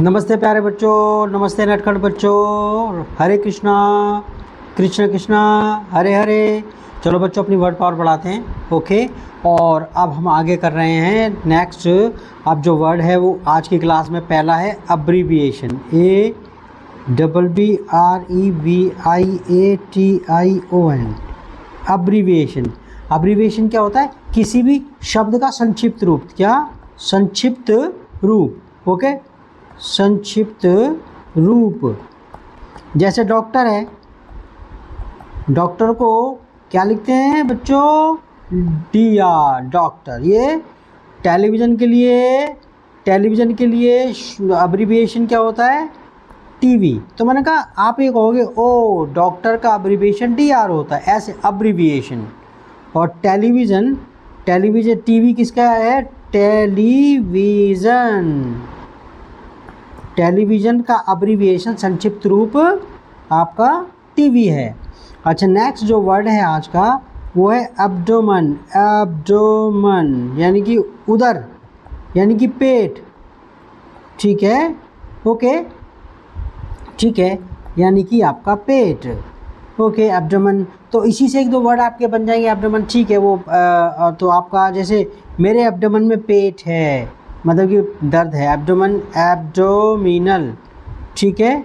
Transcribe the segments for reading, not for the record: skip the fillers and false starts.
नमस्ते प्यारे बच्चों, नमस्ते नटखट बच्चों। हरे कृष्णा कृष्ण कृष्णा हरे हरे। चलो बच्चों अपनी वर्ड पावर बढ़ाते हैं। ओके, और अब हम आगे कर रहे हैं नेक्स्ट। अब जो वर्ड है वो आज की क्लास में पहला है अब्रीविएशन। ABBREVIATION। अब्रीविएशन। अब्रीविएशन क्या होता है? किसी भी शब्द का संक्षिप्त रूप। क्या? संक्षिप्त रूप। ओके, संक्षिप्त रूप। जैसे डॉक्टर है, डॉक्टर को क्या लिखते हैं बच्चों? DR, doctor. ये टेलीविज़न के लिए अब्रीविएशन क्या होता है? TV। तो मैंने कहा आप ये कहोगे ओ डॉक्टर का अब्रीविएशन DR होता है, ऐसे अब्रीविएशन। और टेलीविज़न TV किसका है? टेलीविज़न का अब्रीविएशन संक्षिप्त रूप आपका TV है। अच्छा, नेक्स्ट जो वर्ड है आज का वो है एब्डोमेन। एब्डोमेन यानी कि उदर, यानी कि पेट। ठीक है, ओके, ठीक है, यानी कि आपका पेट। Okay, abdomen. तो इसी से एक दो वर्ड आपके बन जाएंगे। एब्डोमेन, ठीक है, वो तो आपका जैसे मेरे एब्डोमेन में पेट है, मतलब कि दर्द है। Abdomen, abdominal. ठीक है,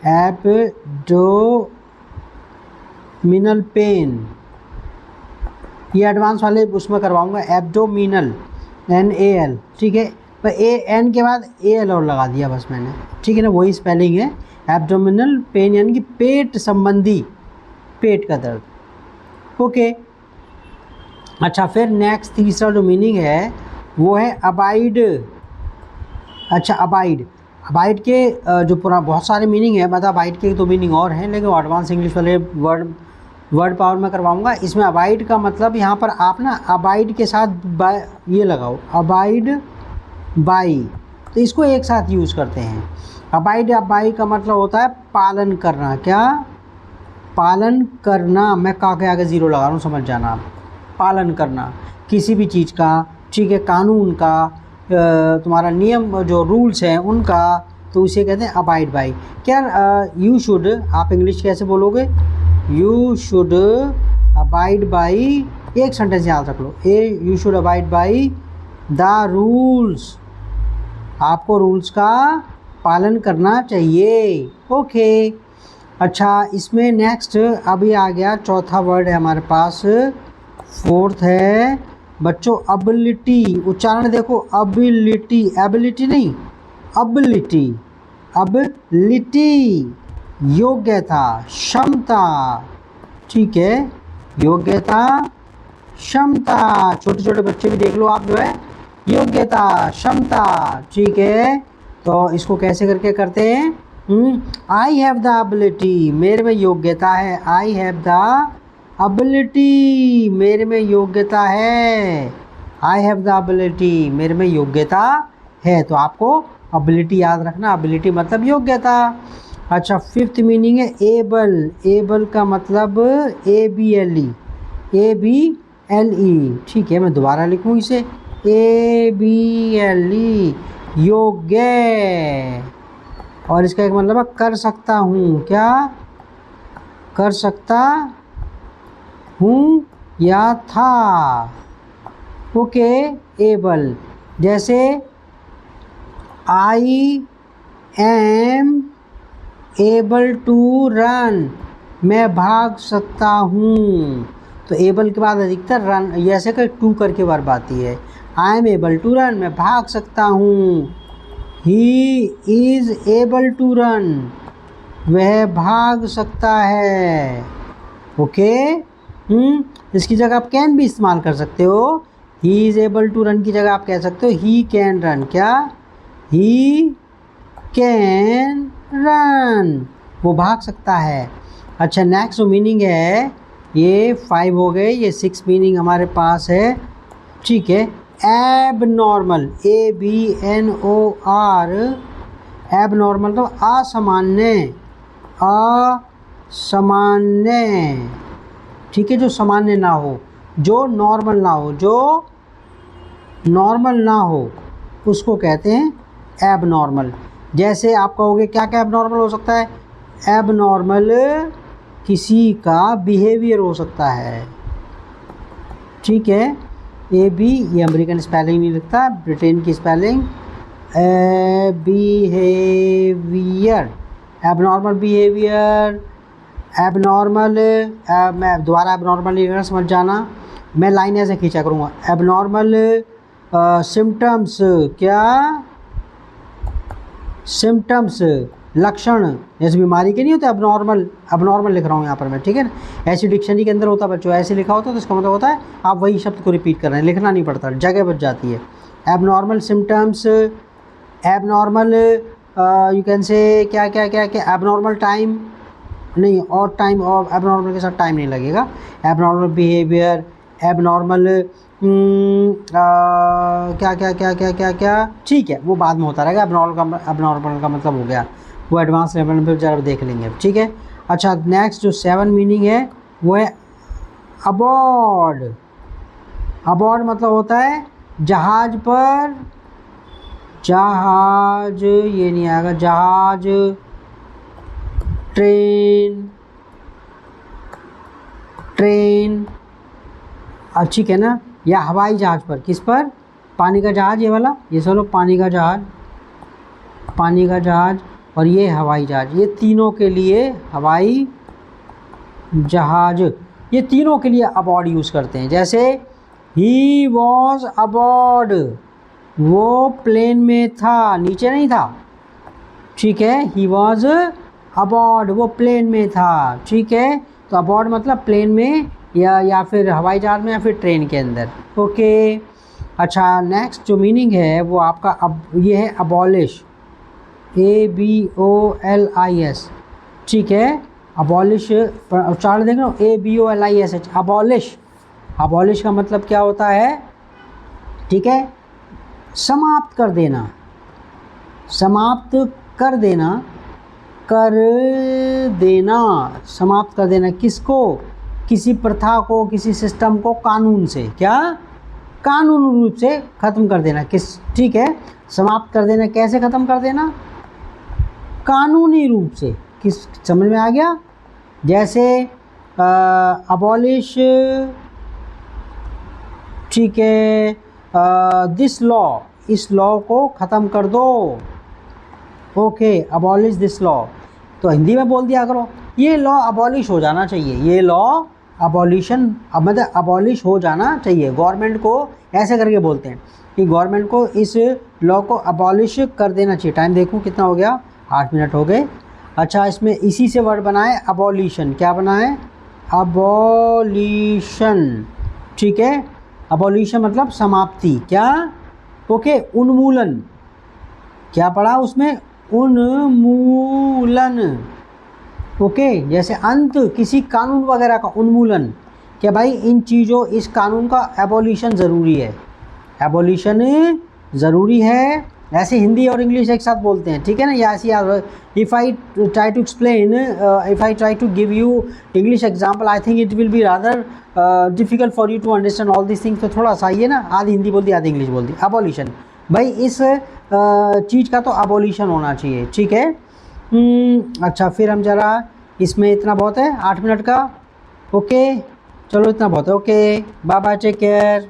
एब्डोमिनल पेन। ये एडवांस वाले उसमें करवाऊंगा, एब्डोमिनल, NAL। ठीक है, पर AN के बाद AL और लगा दिया बस मैंने। ठीक है ना, वही स्पेलिंग है। एब्डोमिनल पेन यानी कि पेट संबंधी, पेट का दर्द। ओके, अच्छा, फिर नेक्स्ट तीसरा जो मीनिंग है वो है अबाइड। अच्छा, अबाइड के जो पूरा बहुत सारे मीनिंग है, मतलब अबाइड के तो मीनिंग और हैं, लेकिन एडवांस इंग्लिश वाले वर्ड पावर में करवाऊंगा। इसमें अबाइड का मतलब यहाँ पर आप ना अबाइड के साथ ये लगाओ, अबाइड बाई, तो इसको एक साथ यूज़ करते हैं। अबाइड बाई का मतलब होता है पालन करना। क्या? पालन करना। मैं का के आगे ज़ीरो लगा रहा हूँ, समझ जाना आप। पालन करना किसी भी चीज़ का, ठीक है, कानून का, तुम्हारा नियम जो रूल्स हैं उनका, तो उसे कहते हैं अबाइड बाई। क्या यू शुड, आप इंग्लिश कैसे बोलोगे? यू शुड अबाइड बाई, एक सेंटेंस याद रख लो, you should abide by the rules. आपको रूल्स का पालन करना चाहिए। ओके, अच्छा, इसमें नेक्स्ट अभी आ गया चौथा वर्ड है हमारे पास। फोर्थ है बच्चों अबिलिटी। उच्चारण देखो, अबिलिटी, एबिलिटी नहीं, अबिलिटी। अबिलिटी योग्यता, क्षमता। ठीक है, योग्यता, क्षमता। छोटे छोटे बच्चे भी देख लो आप, जो है योग्यता, क्षमता। ठीक है, तो इसको कैसे करके करते हैं? आई हैव द एबिलिटी, मेरे में योग्यता है। आई हैव द एबिलिटी, मेरे में योग्यता है। आई हैव द एबिलिटी, मेरे में योग्यता है। तो आपको एबिलिटी याद रखना, एबिलिटी मतलब योग्यता। अच्छा, फिफ्थ मीनिंग है एबल। एबल का मतलब ABLE, ABLE। ठीक है, मैं दोबारा लिखूँ इसे, ABLE, योग्य। और इसका एक मतलब है कर सकता हूँ। क्या? कर सकता हूँ या था। Okay, able. जैसे I am able to run, मैं भाग सकता हूँ। तो एबल के बाद अधिकतर रन, ऐसे कर टू करके वर्ब आती है। I am able to run, मैं भाग सकता हूँ। He is able to run, वह भाग सकता है। ओके, इसकी जगह आप कैन भी इस्तेमाल कर सकते हो। He is able to run की जगह आप कह सकते हो ही कैन रन। क्या? ही कैन रन, वो भाग सकता है। अच्छा, नेक्स्ट जो मीनिंग है, ये 5 हो गए, ये 6 मीनिंग हमारे पास है। ठीक है, एबनॉर्मल, ABNOR, एबनॉर्मल तो असामान्य, असामान्य। ठीक है, जो सामान्य ना हो, जो नॉर्मल ना हो, जो नॉर्मल ना हो उसको कहते हैं एबनॉर्मल। जैसे आप कहोगे क्या क्या एबनॉर्मल हो सकता है, एबनॉर्मल किसी का बिहेवियर हो सकता है, ठीक है। ए बी, ये अमेरिकन स्पेलिंग नहीं लिखता, ब्रिटेन की spelling, behaviour, abnormal behaviour, abnormal, मैं दोबारा एबनॉर्मल लिख रहा, समझ जाना, मैं लाइन ऐसे खींचा करूँगा, एबनॉर्मल सिम्टम्स, क्या सिम्टम्स, लक्षण, जैसे बीमारी के नहीं होते, एबनॉर्मल, एबनॉर्मल लिख रहा हूँ यहाँ पर मैं, ठीक है ना। ऐसी डिक्शनरी के अंदर होता है बच्चों, ऐसे लिखा होता है तो इसका मतलब होता है आप वही शब्द को रिपीट कर रहे हैं, लिखना नहीं पड़ता, जगह बच जाती है। Abnormal symptoms, abnormal you can say क्या क्या क्या क्या, एबनॉर्मल टाइम नहीं, और टाइम, और एबनॉर्मल के साथ टाइम नहीं लगेगा, एबनॉर्मल बिहेवियर, एबनॉर्मल क्या क्या क्या क्या क्या क्या, ठीक है, वो बाद में होता रहेगा। एबनॉर्मल का मतलब हो गया, वो एडवांस लेवल पे जरा देख लेंगे, ठीक है। अच्छा, नेक्स्ट जो 7 मीनिंग है वो है अबॉर्ड। अबॉर्ड मतलब होता है जहाज पर, जहाज ये नहीं आएगा, जहाज, ट्रेन, ट्रेन, ठीक है ना, या हवाई जहाज़ पर, किस पर, पानी का जहाज़, ये वाला, ये सब पानी का जहाज़, पानी का जहाज़, और ये हवाई जहाज़, ये तीनों के लिए, हवाई जहाज़, ये तीनों के लिए अबॉर्ड यूज़ करते हैं। जैसे ही वॉज अबॉर्ड, वो प्लेन में था, नीचे नहीं था, ठीक है। ही वॉज अबॉर्ड, वो प्लेन में था, ठीक है। तो अबॉर्ड मतलब प्लेन में, या फिर हवाई जहाज़ में, या फिर ट्रेन के अंदर, ओके। अच्छा, नेक्स्ट जो मीनिंग है वो आपका ये है अबॉलिश, ABOLIS, ठीक है। अबॉलिश उच्चारण देख लो, ABOLISH, अबॉलिश। अबॉलिश का मतलब क्या होता है, ठीक है, समाप्त कर देना, समाप्त कर देना, कर देना, समाप्त कर देना, किसको, किसी प्रथा को, किसी सिस्टम को कानून से, क्या, कानूनी रूप से ख़त्म कर देना, किस, ठीक है। समाप्त कर देना, कैसे ख़त्म कर देना, कानूनी रूप से, किस, समझ में आ गया। जैसे अबॉलिश, ठीक है, दिस लॉ, इस लॉ को ख़त्म कर दो, ओके, अबॉलिश दिस लॉ। तो हिंदी में बोल दिया करो, ये लॉ अबॉलिश हो जाना चाहिए, ये लॉ अबॉलिशन, अब मतलब अबॉलिश हो जाना चाहिए, गवर्नमेंट को ऐसे करके बोलते हैं कि गवर्नमेंट को इस लॉ को अबॉलिश कर देना चाहिए। टाइम देखूं कितना हो गया, 8 मिनट हो गए। अच्छा, इसमें इसी से वर्ड बनाए अबॉलिशन, क्या बनाए, अबॉलिशन, ठीक है। अबॉलिशन मतलब समाप्ति, क्या, ओके। उन्मूलन, क्या पढ़ा उसमें, उन्मूलन, ओके। जैसे अंत किसी कानून वगैरह का, उन्मूलन, क्या भाई इन चीज़ों, इस कानून का एबॉलिशन ज़रूरी है, एबॉलिशन ज़रूरी है। ऐसे हिंदी और इंग्लिश एक साथ बोलते हैं, ठीक है ना, या ऐसी, if I try to explain, if I try to give you English example, I think it will be rather difficult for you to understand all this things. तो थोड़ा सा ये ना, आधी हिंदी बोल दी, आधी इंग्लिश बोल दी। अबॉलिशन, भाई इस चीज़ का तो अबॉलिशन होना चाहिए, ठीक है। अच्छा, फिर हम ज़रा, इसमें इतना बहुत है, 8 मिनट का, ओके, चलो इतना बहुत है, okay, bye bye, take care.